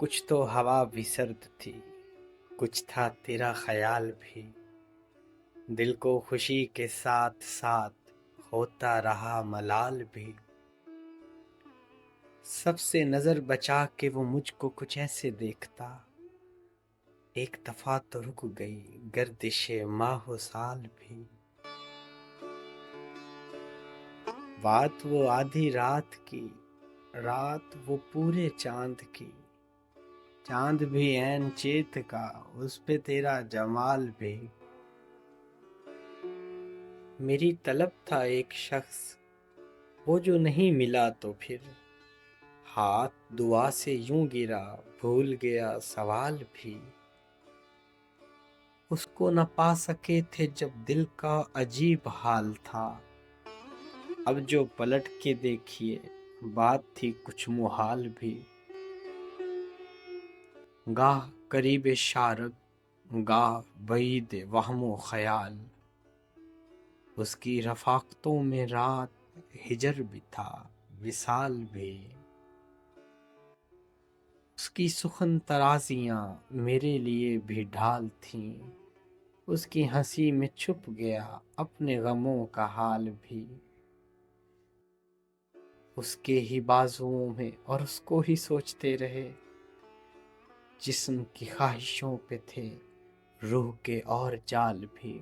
کچھ تو ہوا بھی سرد تھی، کچھ تھا تیرا خیال بھی، دل کو خوشی کے ساتھ ساتھ ہوتا رہا ملال بھی۔ سب سے نظر بچا کے وہ مجھ کو کچھ ایسے دیکھتا، ایک دفعہ تو رک گئی گردش ماہ و سال بھی۔ بات وہ آدھی رات کی، رات وہ پورے چاند کی، چاند بھی عین چیت کا، اس پہ تیرا جمال بھی۔ میری طلب تھا ایک شخص، وہ جو نہیں ملا تو پھر ہاتھ دعا سے یوں گرا، بھول گیا سوال بھی۔ اس کو نہ پا سکے تھے جب دل کا عجیب حال تھا، اب جو پلٹ کے دیکھیے بات تھی کچھ محال بھی۔ گاہ قریب شارق، گاہ بعید وہم و خیال، اس کی رفاقتوں میں رات ہجر بھی تھا، وصال بھی۔ اس کی سخن ترازیاں میرے لیے بھی ڈھال تھیں، اس کی ہنسی میں چھپ گیا اپنے غموں کا حال بھی۔ اس کے ہی بازوؤں میں اور اس کو ہی سوچتے رہے، جسم کی خواہشوں پہ تھے روح کے اور جال بھی۔